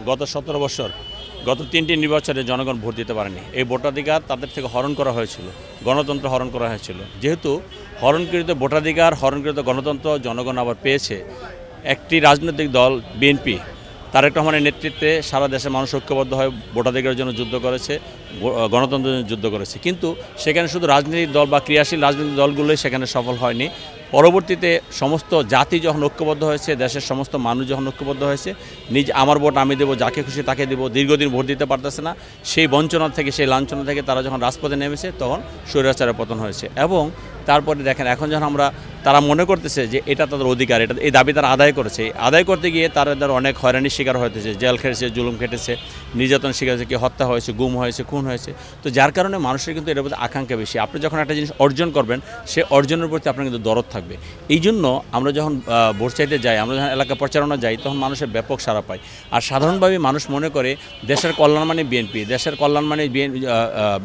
গত 17 বছর গত 3টি নির্বাচনে জনগণ ভোট দিতে পারেনি। এই ভোটাধিকার তাদের থেকে হরণ করা হয়েছিল, গণতন্ত্র হরণ করা হয়েছিল। যেহেতু হরণকৃত ভোটাধিকার, হরণকৃত গণতন্ত্র জনগণ আবার পেয়েছে, একটি রাজনৈতিক দল বিএনপি তারেক রহমানের নেতৃত্বে সারা দেশের মানুষ ঐক্যবদ্ধ হয়ে ভোটাধিকারের জন্য যুদ্ধ করেছে, গণতন্ত্রের জন্য যুদ্ধ করেছে। কিন্তু সেখানে শুধু রাজনৈতিক দল বা ক্রিয়াশীল রাজনৈতিক দলগুলোই সেখানে সফল হয়নি। পরবর্তীতে সমস্ত জাতি যখন ঐক্যবদ্ধ হয়েছে, দেশের সমস্ত মানুষ যখন ঐক্যবদ্ধ হয়েছে, আমার ভোট আমি দেবো, যাকে খুশি তাকে দেবো, দীর্ঘদিন ভোট দিতে পারতেছে না, সেই বঞ্চনা থেকে, সেই লাঞ্ছনা থেকে তারা যখন রাজপথে নেমেছে, তখন স্বৈরাচারের পতন হয়েছে। এবং তারপরে দেখেন, এখন যখন তারা মনে করতেছে যে এটা তাদের অধিকার, এই দাবি তারা আদায় করেছে, আদায় করতে গিয়ে তাদের অনেক হয়রানির শিকার হতেছে, জেল খেটেছে, জুলুম খেটেছে, নির্যাতন শিকার হয়েছে, কি হত্যা হয়েছে, গুম হয়েছে, খুন হয়েছে। তো যার কারণে মানুষের কিন্তু এটার প্রতি আকাঙ্ক্ষা বেশি। আপনি যখন একটা জিনিস অর্জন করবেন, সে অর্জনের প্রতি আপনার কিন্তু দরদ থাকবে। এই জন্য আমরা যখন ভোট চাইতে যাই, আমরা যখন এলাকা প্রচারণা যাই, তখন মানুষের ব্যাপক সাড়া পায়। আর সাধারণভাবে মানুষ মনে করে দেশের কল্যাণ মানে বিএনপি, দেশের কল্যাণ মানে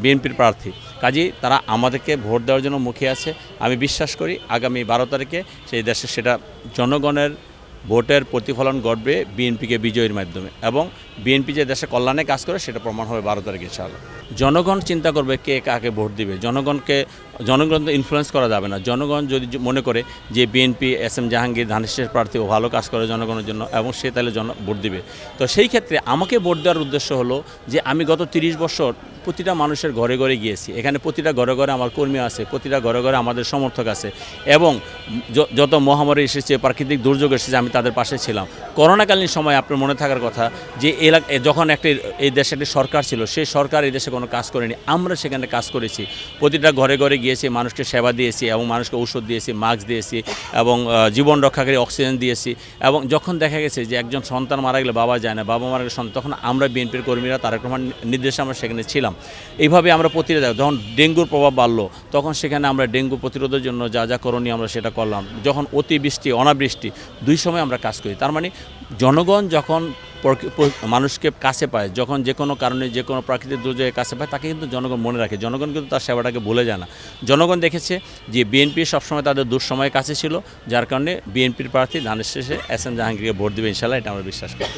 বিএনপির প্রার্থী। কাজেই তারা আমাদেরকে ভোট দেওয়ার জন্য মুখিয়ে আছে। আমি বিশ্বাস করি আগামী 12 তারিখে সেই দেশে সেটা জনগণের ভোটের প্রতিফলন ঘটবে বিএনপিকে বিজয়ের মাধ্যমে, এবং বিএনপি যে দেশের কল্যাণে কাজ করে সেটা প্রমাণ হবে 12 তারিখে ইনশাআল্লাহ। জনগণ চিন্তা করবে কে কাকে ভোট দিবে। জনগণ তো ইনফ্লুয়েন্স করা যাবে না। জনগণ যদি মনে করে যে বিএনপি এস এম জাহাঙ্গীর ধানের প্রার্থী ও ভালো কাজ করে জনগণের জন্য, এবং সে তাহলে ভোট দিবে। তো সেই ক্ষেত্রে আমাকে ভোট দেওয়ার উদ্দেশ্য হলো যে আমি গত 30 বছর প্রতিটা মানুষের ঘরে ঘরে গিয়েছি। এখানে প্রতিটা ঘরে ঘরে আমার কর্মী আছে, প্রতিটা ঘরে ঘরে আমাদের সমর্থক আছে, এবং যত মহামারী এসেছে, প্রাকৃতিক দুর্যোগ এসেছে, আমি তাদের পাশে ছিলাম। করোনাকালীন সময় আপনার মনে থাকার কথা যে যখন এই দেশে একটি সরকার ছিল, সেই সরকার এই দেশে কোনো কাজ করেনি, আমরা সেখানে কাজ করেছি। প্রতিটা ঘরে ঘরে গিয়েছি, মানুষকে সেবা দিয়েছি, এবং মানুষকে ঔষধ দিয়েছি, মাস্ক দিয়েছি, এবং জীবন রক্ষাকারী অক্সিজেন দিয়েছি। এবং যখন দেখা গেছে যে একজন সন্তান মারা গেলে বাবা যায় না, বাবা মারা গেলে সন্তান, তখন আমরা বিএনপির কর্মীরা তারেক রহমান নির্দেশে আমরা সেখানে ছিলাম। এইভাবে আমরা প্রতিরোধ, যখন ডেঙ্গুর প্রভাব বাড়লো, তখন সেখানে আমরা ডেঙ্গু প্রতিরোধের জন্য যা যা করণীয় আমরা সেটা করলাম। যখন অতিবৃষ্টি, অনাবৃষ্টি, দুই সময় আমরা কাজ করি। তার মানে জনগণ যখন মানুষকে কাছে পায়, যখন যে কোনো কারণে যে কোনো প্রাকৃতিক দুর্যোগের কাছে পায়, তাকে কিন্তু জনগণ মনে রাখে। জনগণ কিন্তু তার সেবাটাকে ভুলে যায় না। জনগণ দেখেছে যে বিএনপি সবসময় তাদের দুঃসময়ের কাছে ছিল, যার কারণে বিএনপির প্রার্থী ধানের শেষে এস এম জাহাঙ্গীরকে ভোট দেবে ইনশাআল্লাহ, এটা আমরা বিশ্বাস করি।